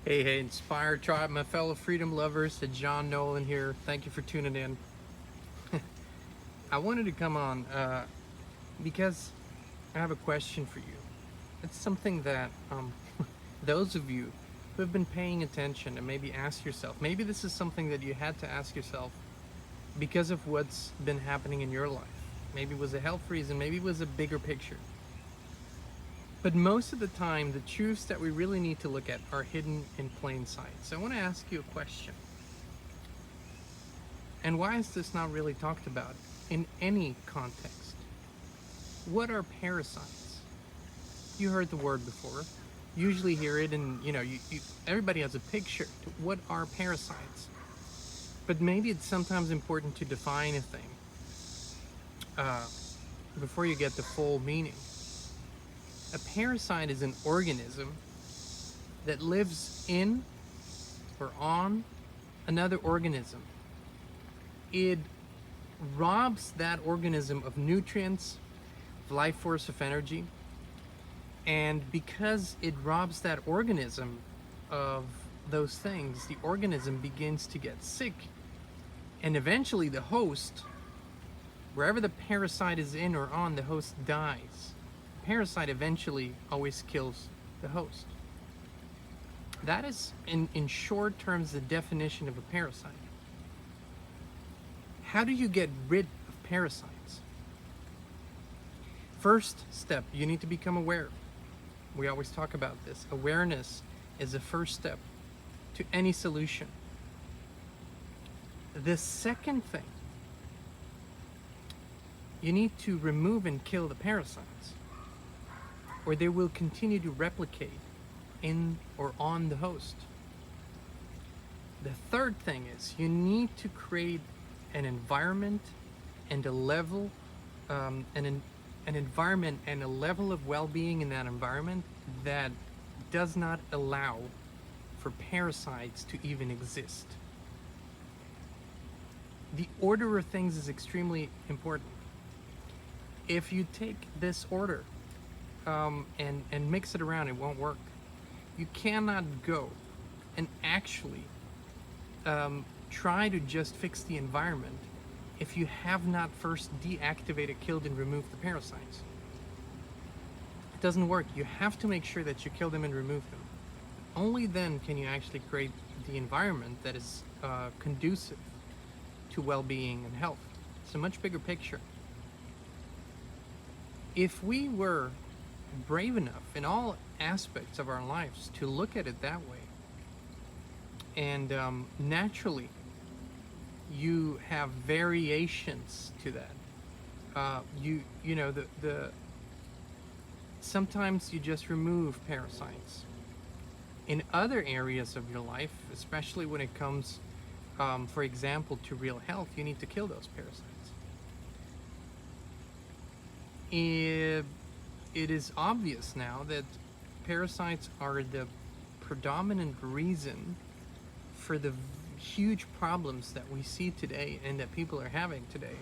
Hey, Inspire Tribe, my fellow freedom lovers, it's John Nolan here. Thank you for tuning in. I wanted to come on because I have a question for you. It's something that those of you who have been paying attention and maybe ask yourself, maybe this is something that you had to ask yourself because of what's been happening in your life. Maybe it was a health reason, maybe it was a bigger picture. But most of the time, the truths that we really need to look at are hidden in plain sight. So I want to ask you a question. And why is this not really talked about in any context? What are parasites? You heard the word before. Usually hear it, and everybody has a picture. What are parasites? But maybe it's sometimes important to define a thing uh, before you get the full meaning. A parasite is an organism that lives in or on another organism. It robs that organism of nutrients, of life force, of energy. And because it robs that organism of those things, the organism begins to get sick. And eventually the host, wherever the parasite is in or on, the host dies. The parasite eventually always kills the host. That is, in short terms, the definition of a parasite. How do you get rid of parasites? First step, you need to become aware. We always talk about this. Awareness is the first step to any solution. The second thing, you need to remove and kill the parasites, or they will continue to replicate in or on the host. The third thing is you need to create an environment and a level, an environment and a level of well-being in that environment that does not allow for parasites to even exist. The order of things is extremely important. If you take this order and mix it around, it won't work. You cannot go and actually try to just fix the environment if you have not first deactivated, killed, and removed the parasites. It doesn't work. You have to make sure that you kill them and remove them. Only then can you actually create the environment that is conducive to well-being and health. It's a much bigger picture. If we were brave enough in all aspects of our lives to look at it that way, and naturally you have variations to that. The sometimes you just remove parasites. In other areas of your life, especially when it comes, for example, to real health, you need to kill those parasites. It is obvious now that parasites are the predominant reason for the huge problems that we see today and that people are having today.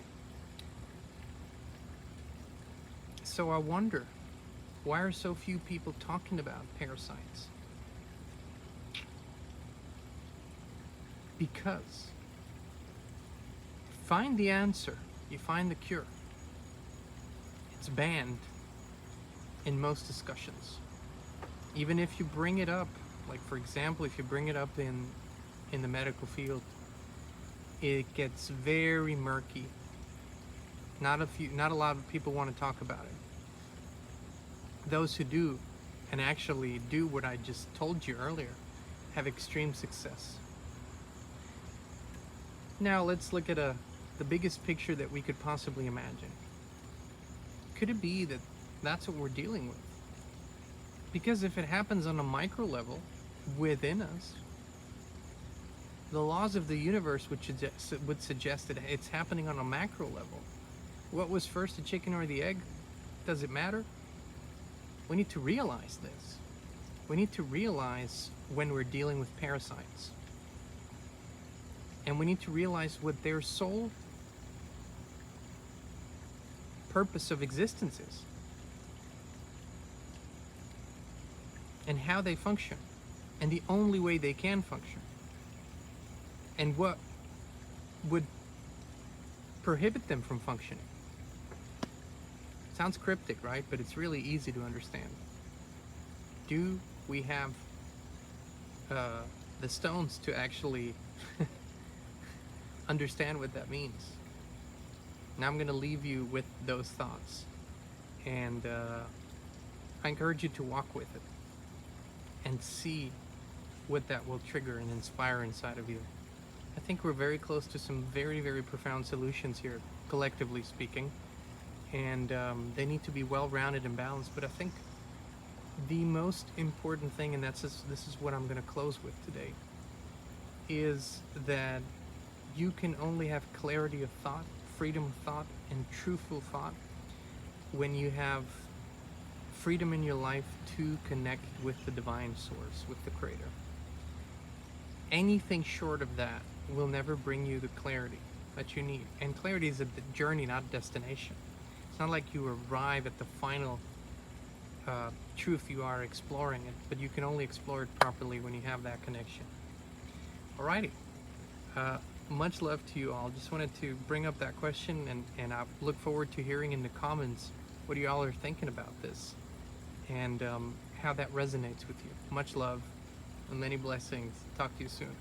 So I wonder, why are so few people talking about parasites? Because find the answer, you find the cure. It's banned in most discussions. Even if you bring it up, like for example, if you bring it up in the medical field, it gets very murky. Not a lot of people want to talk about it. Those who do, and actually do what I just told you earlier, have extreme success. Now let's look at the biggest picture that we could possibly imagine. Could it be that that's what we're dealing with? Because if it happens on a micro level within us, the laws of the universe would suggest that it's happening on a macro level. What was first, the chicken or the egg? Does it matter? We need to realize this. We need to realize when we're dealing with parasites. And we need to realize what their sole purpose of existence is and how they function. and the only way they can function. And what would prohibit them from functioning? Sounds cryptic, right? But it's really easy to understand. Do we have uh, the stones to actually understand what that means? Now I'm going to leave you with those thoughts, and I encourage you to walk with it and see what that will trigger and inspire inside of you. I think we're very close to some very, very profound solutions here, collectively speaking, and they need to be well-rounded and balanced. But I think the most important thing, and this is what I'm going to close with today, is that you can only have clarity of thought, freedom of thought, and truthful thought when you have freedom in your life to connect with the divine source, with the creator. Anything short of that will never bring you the clarity that you need. And clarity is a journey, not a destination. It's not like you arrive at the final truth. You are exploring it, but you can only explore it properly when you have that connection. Alrighty. Much love to you all. Just wanted to bring up that question, and I look forward to hearing in the comments what you all are thinking about this, and how that resonates with you. Much love and many blessings. Talk to you soon.